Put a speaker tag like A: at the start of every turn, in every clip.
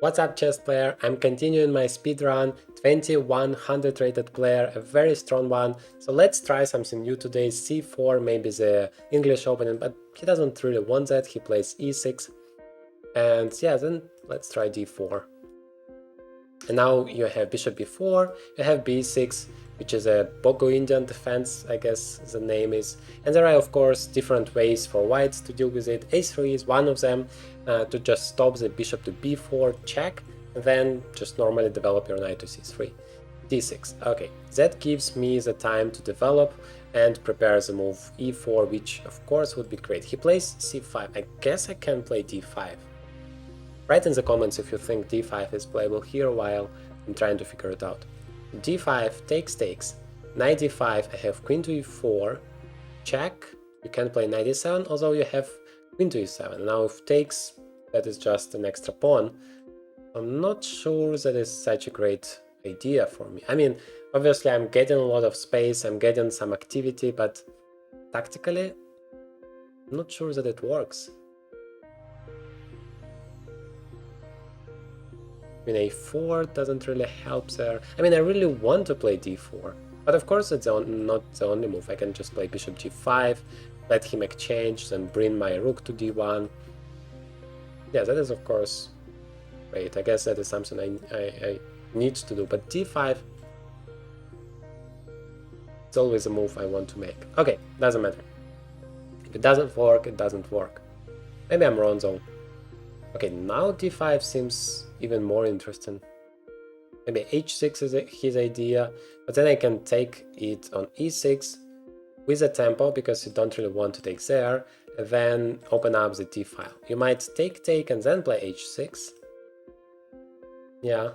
A: What's up, chess player? I'm continuing my speedrun, 2100 rated player, a very strong one. So let's try something new today. c4, maybe the English opponent, but he doesn't really want that. He plays e6. And yeah, then let's try d4. And now you have bishop b4, you have b6, which is a Bogo Indian defense, I guess the name is. And there are, of course, different ways for whites to deal with it. a3 is one of them, to just stop the bishop to b4, check, and then just normally develop your knight to c3. d6, okay, that gives me the time to develop and prepare the move e4, which of course would be great. He plays c5, I guess I can play d5. Write in the comments if you think d5 is playable here while I'm trying to figure it out. d5 takes, knight d5, I have queen to e4, check, you can play knight e7, although you have queen to e7. Now if takes, that is just an extra pawn. I'm not sure that is such a great idea for me. I mean, obviously I'm getting a lot of space, I'm getting some activity, but tactically, I'm not sure that it works. Queen a4 doesn't really help there. I mean, I really want to play d4, but of course it's not the only move. I can just play bishop g5, let him exchange, then bring my rook to d1. Yeah, that is of course great. I guess that is something I need to do, but d5 it's always a move I want to make. Okay, doesn't matter. If it doesn't work, it doesn't work. Maybe I'm wrong though. Okay, now d5 seems even more interesting. Maybe h6 is his idea, but then I can take it on e6 with a tempo because you don't really want to take there, and then open up the d file. You might take and then play h6. Yeah.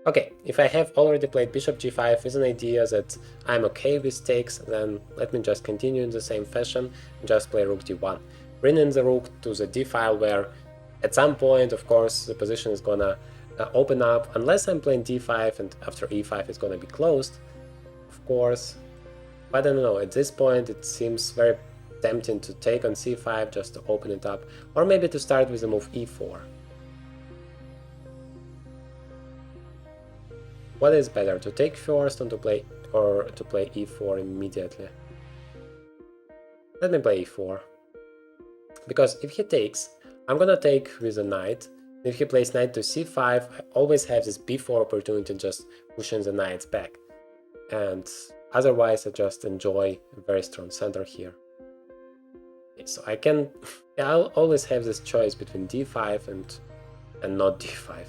A: Okay, if I have already played bishop g5 with an idea that I'm okay with takes, then let me just continue in the same fashion and just play rook d1. Bring in the rook to the d file where at some point, of course, the position is gonna open up, unless I'm playing d5 and after e5 it's gonna be closed, of course. But I don't know, at this point it seems very tempting to take on c5 just to open it up, or maybe to start with the move e4. What is better, to take first or to play e4 immediately? Let me play e4. Because if he takes, I'm gonna take with a knight. If he plays knight to c5, I always have this b4 opportunity just pushing the knights back. And otherwise I just enjoy a very strong center here. Okay, so I'll always have this choice between d5 and not d5.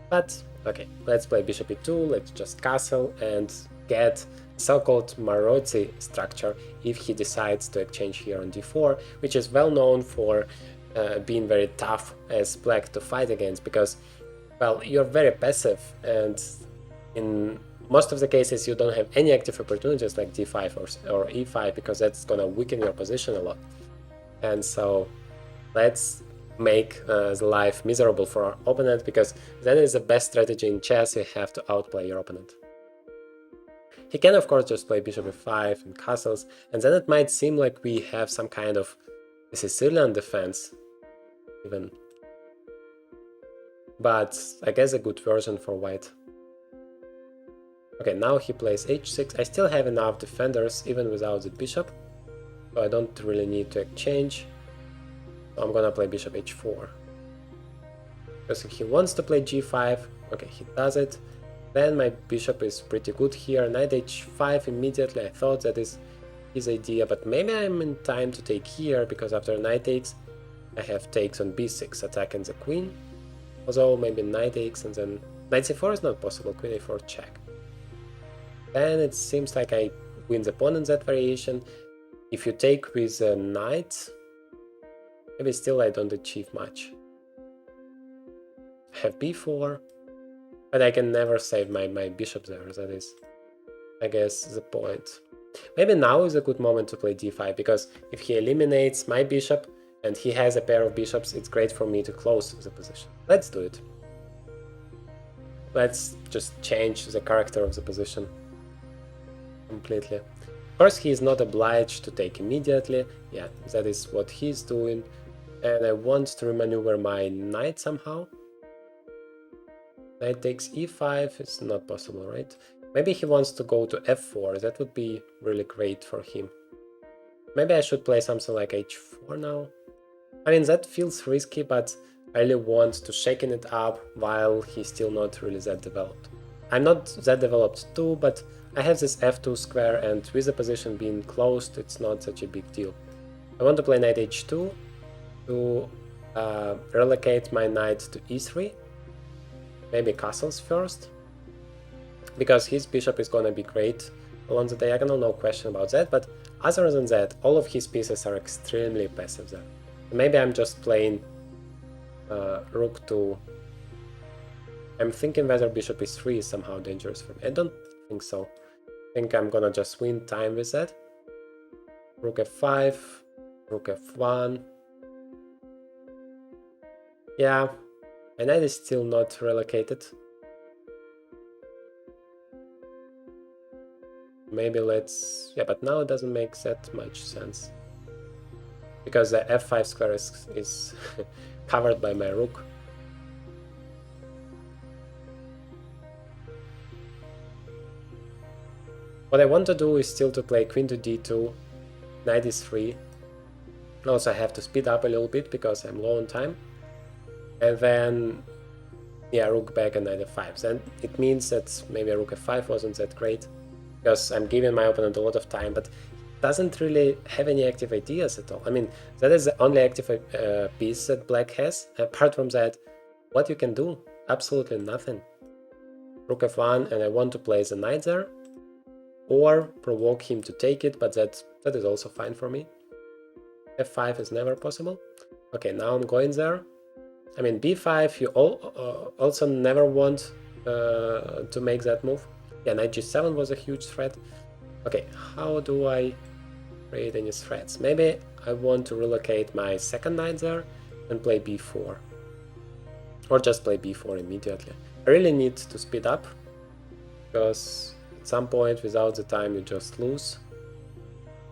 A: But okay, let's play bishop e2, let's just castle and get so-called Maroczy structure if he decides to exchange here on d4, which is well known for being very tough as black to fight against, because, well, you're very passive and in most of the cases you don't have any active opportunities like d5 or e5, because that's gonna weaken your position a lot. And so let's make the life miserable for our opponent, because that is the best strategy in chess. You have to outplay your opponent. He can of course just play bishop f5 and castles, and then it might seem like we have some kind of Sicilian defense even, but I guess a good version for white. Okay, now he plays h6. I still have enough defenders even without the bishop, so I don't really need to exchange. So I'm gonna play bishop h4. Because if he wants to play g5, okay, he does it. Then my bishop is pretty good here. Knight h5 immediately. I thought that is his idea, but maybe I'm in time to take here, because after knight takes, I have takes on b6, attacking the queen. Although maybe knight takes and then knight c4 is not possible, queen a4 check. Then it seems like I win the pawn in that variation. If you take with a knight, maybe still I don't achieve much. I have b4, but I can never save my bishop there. That is, I guess, the point. Maybe now is a good moment to play d5, because if he eliminates my bishop and he has a pair of bishops, it's great for me to close the position. Let's do it. Let's just change the character of the position completely. Of course, he is not obliged to take immediately. Yeah, that is what he's doing. and I want to remaneuver my knight somehow. Knight takes e5, it's not possible, right? Maybe he wants to go to f4, that would be really great for him. Maybe I should play something like h4 now. I mean, that feels risky, but I really want to shaken it up while he's still not really that developed. I'm not that developed too, but I have this f2 square, and with the position being closed, it's not such a big deal. I want to play knight h2 to relocate my knight to e3. Maybe castles first, because his bishop is gonna be great along the diagonal, no question about that, but other than that, all of his pieces are extremely passive there. Maybe I'm just playing rook to... I'm thinking whether bishop e3 is somehow dangerous for me. I don't think so. I think I'm gonna just win time with that. Rook f5, rook f1. Yeah, my knight is still not relocated. Maybe let's... yeah, but now it doesn't make that much sense, because the f5 square is covered by my rook. What I want to do is still to play queen to d2, knight e3. Also, I have to speed up a little bit because I'm low on time. And then, yeah, rook back and knight f5. Then it means that maybe rook f5 wasn't that great, because I'm giving my opponent a lot of time, but he doesn't really have any active ideas at all. I mean, that is the only active piece that black has. Apart from that, what you can do? Absolutely nothing. Rook f1, and I want to play the knight there, or provoke him to take it, but that is also fine for me. f5 is never possible. Okay, now I'm going there. I mean, b5, you also never want to make that move. Yeah, knight g7 was a huge threat. Okay, how do I create any threats? Maybe I want to relocate my second knight there and play b4. Or just play b4 immediately. I really need to speed up, because at some point without the time you just lose.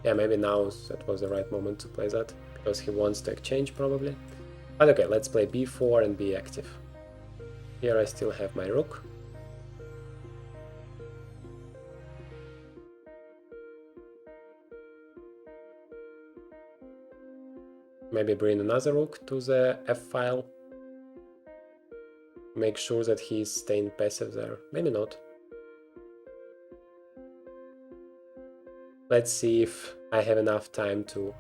A: Yeah, maybe now that was the right moment to play that, because he wants to exchange probably. But okay, let's play b4 and be active. Here I still have my rook. Maybe bring another rook to the f-file. Make sure that he's staying passive there. Maybe not. Let's see if I have enough time to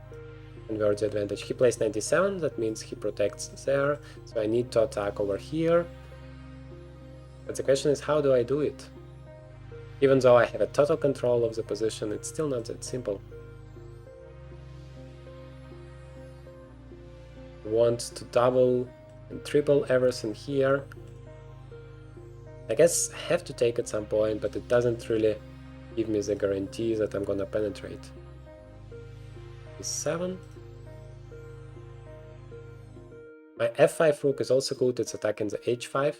A: convert the advantage. He plays 97, that means he protects there, so I need to attack over here. But the question is, how do I do it? Even though I have a total control of the position, it's still not that simple. I want to double and triple everything here. I guess I have to take at some point, but it doesn't really give me the guarantee that I'm gonna penetrate. e7. My f5 rook is also good, it's attacking the h5.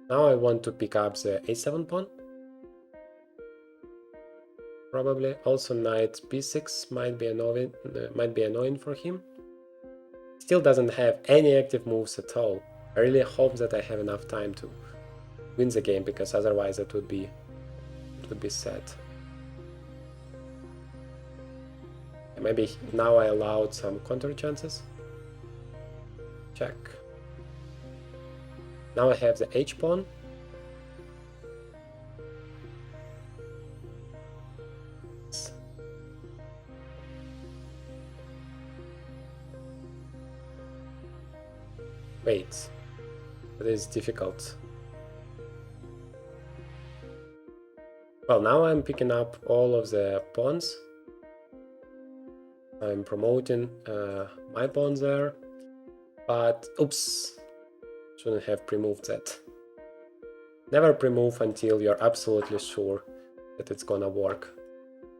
A: Now I want to pick up the a7 pawn. Probably also knight b6 might be annoying for him. Still doesn't have any active moves at all. I really hope that I have enough time to win the game, because otherwise it would be sad. Maybe now I allowed some counter chances. Check. Now I have the h pawn. Wait, that is difficult. Well, now I'm picking up all of the pawns. I'm promoting my pawns there, but oops, shouldn't have pre-moved that. Never pre-move until you're absolutely sure that it's gonna work.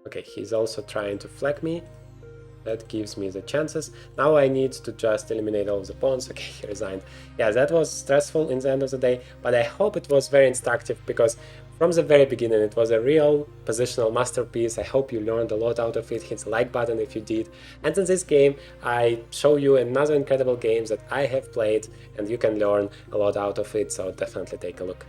A: Okay, he's also trying to flank me. That gives me the chances. Now I need to just eliminate all the pawns. Okay, he resigned. Yeah, that was stressful in the end of the day, but I hope it was very instructive, because From the very beginning, it was a real positional masterpiece. I hope you learned a lot out of it. Hit the like button if you did. And in this game, I show you another incredible game that I have played, and you can learn a lot out of it, so definitely take a look.